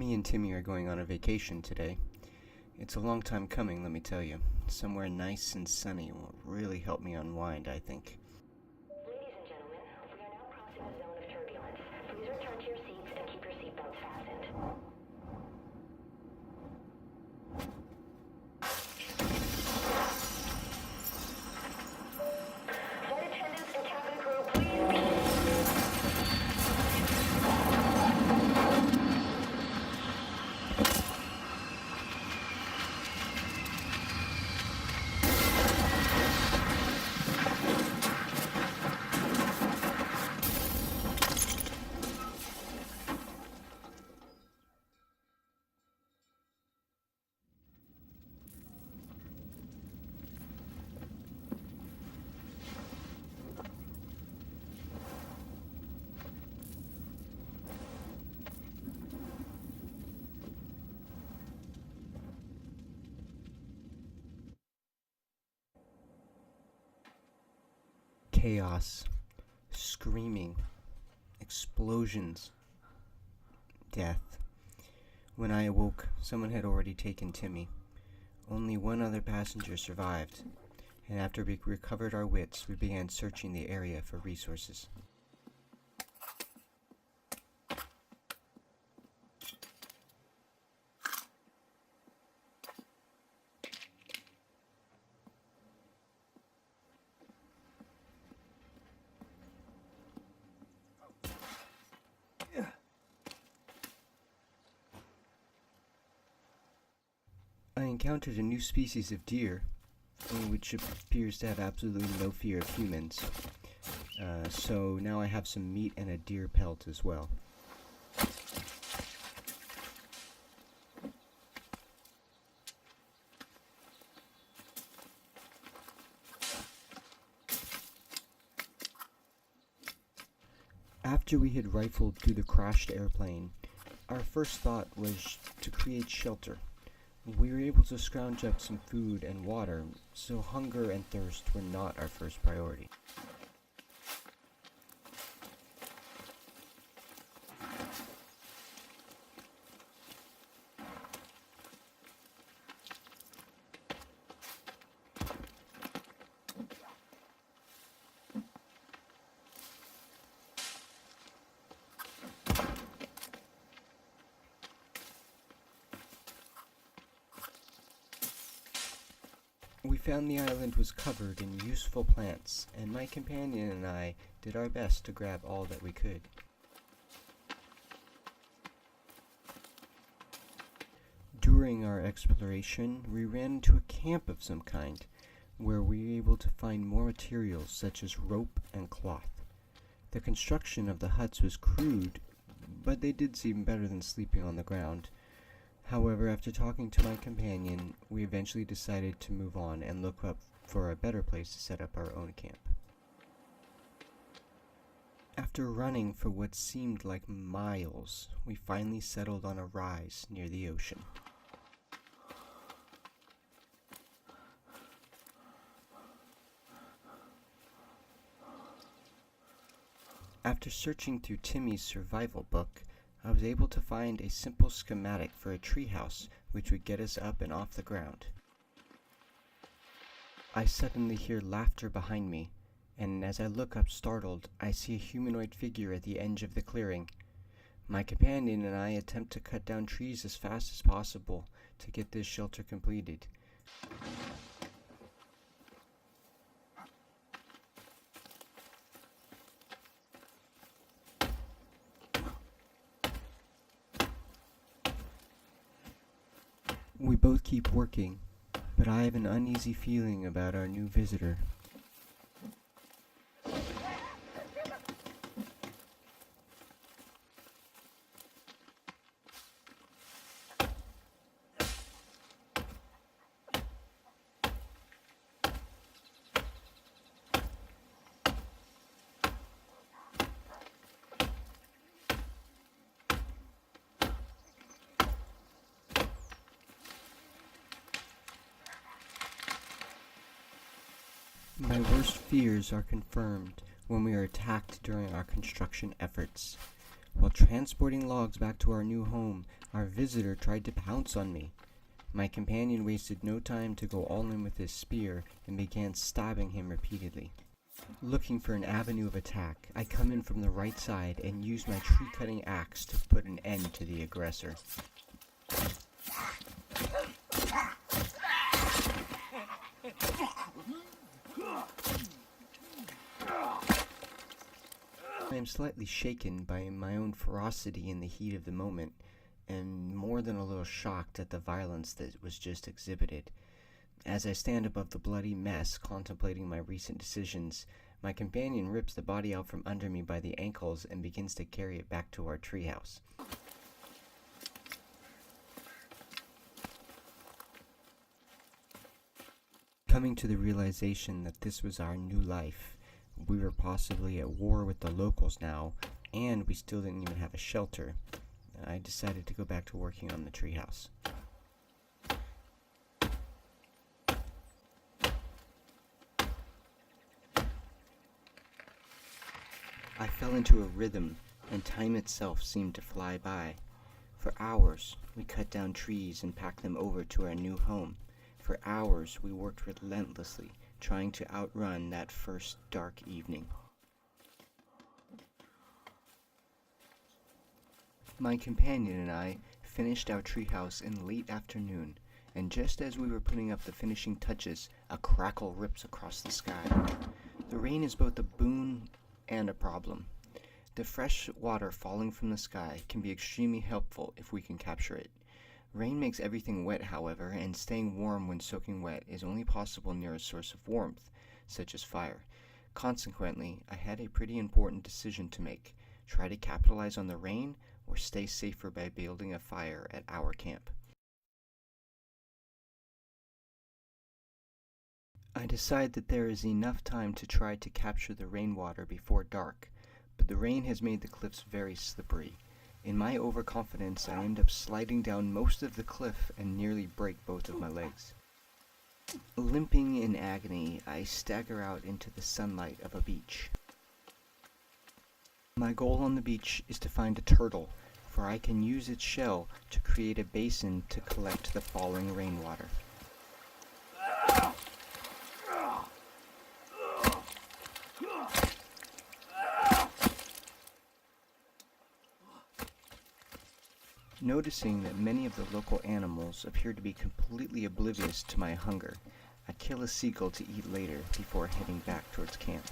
Me and Timmy are going on a vacation today. It's a long time coming, let me tell you. Somewhere nice and sunny will really help me unwind, I think. Ladies and gentlemen, we are now crossing a zone of turbulence. Please return to your seats and keep your seatbelts fastened. Flight attendants and cabin crew, please. Chaos, screaming, explosions, death. When I awoke, someone had already taken Timmy. Only one other passenger survived, and after we recovered our wits, we began searching the area for resources. I encountered a new species of deer, which appears to have absolutely no fear of humans. So now I have some meat and a deer pelt as well. After we had rifled through the crashed airplane, our first thought was to create shelter. We were able to scrounge up some food and water, so hunger and thirst were not our first priority. We found the island was covered in useful plants, and my companion and I did our best to grab all that we could. During our exploration, we ran into a camp of some kind, where we were able to find more materials such as rope and cloth. The construction of the huts was crude, but they did seem better than sleeping on the ground. However, after talking to my companion, we eventually decided to move on and look up for a better place to set up our own camp. After running for what seemed like miles, we finally settled on a rise near the ocean. After searching through Timmy's survival book, I was able to find a simple schematic for a treehouse which would get us up and off the ground. I suddenly hear laughter behind me, and as I look up startled, I see a humanoid figure at the edge of the clearing. My companion and I attempt to cut down trees as fast as possible to get this shelter completed. We both keep working, but I have an uneasy feeling about our new visitor. My worst fears are confirmed when we are attacked during our construction efforts. While transporting logs back to our new home, our visitor tried to pounce on me. My companion wasted no time to go all in with his spear and began stabbing him repeatedly. Looking for an avenue of attack, I come in from the right side and use my tree-cutting axe to put an end to the aggressor. I am slightly shaken by my own ferocity in the heat of the moment, and more than a little shocked at the violence that was just exhibited. As I stand above the bloody mess, contemplating my recent decisions, my companion rips the body out from under me by the ankles and begins to carry it back to our treehouse. Coming to the realization that this was our new life, we were possibly at war with the locals now, and we still didn't even have a shelter, I decided to go back to working on the treehouse. I fell into a rhythm, and time itself seemed to fly by. For hours, we cut down trees and packed them over to our new home. For hours, we worked relentlessly, trying to outrun that first dark evening. My companion and I finished our treehouse in late afternoon, and just as we were putting up the finishing touches, a crackle rips across the sky. The rain is both a boon and a problem. The fresh water falling from the sky can be extremely helpful if we can capture it. Rain makes everything wet, however, and staying warm when soaking wet is only possible near a source of warmth, such as fire. Consequently, I had a pretty important decision to make: try to capitalize on the rain or stay safer by building a fire at our camp. I decide that there is enough time to try to capture the rainwater before dark, but the rain has made the cliffs very slippery. In my overconfidence, I end up sliding down most of the cliff and nearly break both of my legs. Limping in agony, I stagger out into the sunlight of a beach. My goal on the beach is to find a turtle, for I can use its shell to create a basin to collect the falling rainwater. Noticing that many of the local animals appear to be completely oblivious to my hunger, I kill a seagull to eat later before heading back towards camp.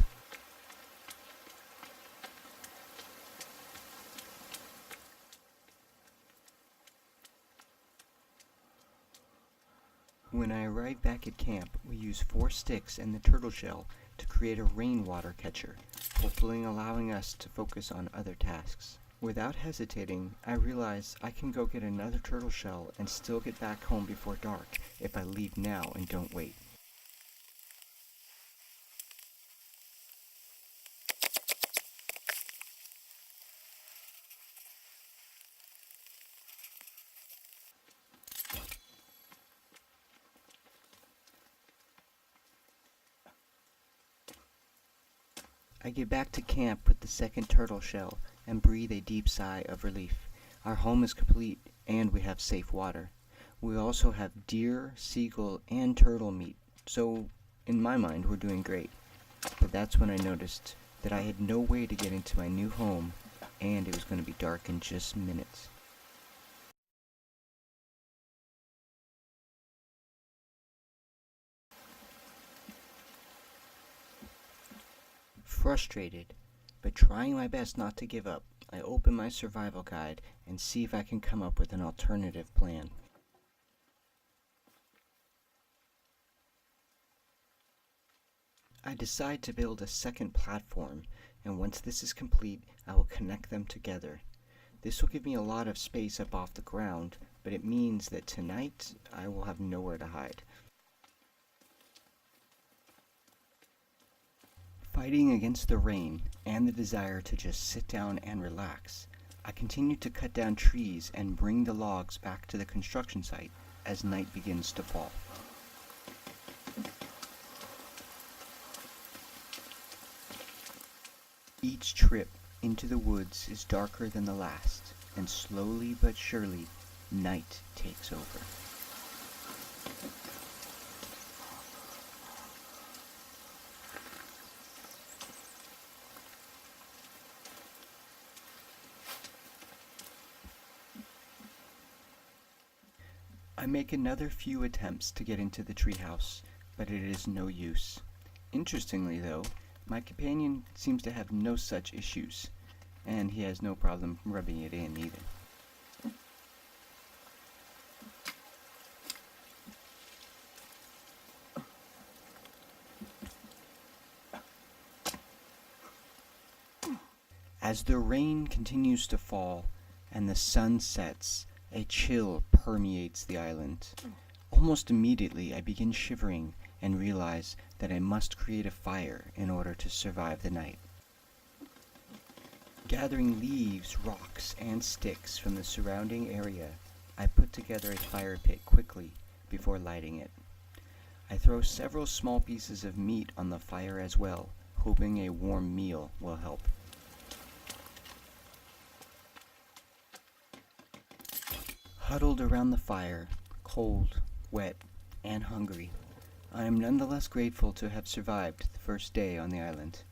When I arrive back at camp, we use 4 sticks and the turtle shell to create a rainwater catcher, hopefully allowing us to focus on other tasks. Without hesitating, I realize I can go get another turtle shell and still get back home before dark if I leave now and don't wait. I get back to camp with the second turtle shell and breathe a deep sigh of relief. Our home is complete and we have safe water. We also have deer, seagull, and turtle meat, so in my mind we're doing great. But that's when I noticed that I had no way to get into my new home and it was going to be dark in just minutes. Frustrated, but trying my best not to give up, I open my survival guide and see if I can come up with an alternative plan. I decide to build a second platform, and once this is complete, I will connect them together. This will give me a lot of space up off the ground, but it means that tonight I will have nowhere to hide. Fighting against the rain and the desire to just sit down and relax, I continue to cut down trees and bring the logs back to the construction site as night begins to fall. Each trip into the woods is darker than the last, and slowly but surely, night takes over. I make another few attempts to get into the treehouse, but it is no use. Interestingly, though, my companion seems to have no such issues, and he has no problem rubbing it in either. As the rain continues to fall and the sun sets, a chill permeates the island. Almost immediately I begin shivering and realize that I must create a fire in order to survive the night. Gathering leaves, rocks, and sticks from the surrounding area, I put together a fire pit quickly before lighting it. I throw several small pieces of meat on the fire as well, hoping a warm meal will help. Huddled around the fire, cold, wet, and hungry, I am nonetheless grateful to have survived the first day on the island.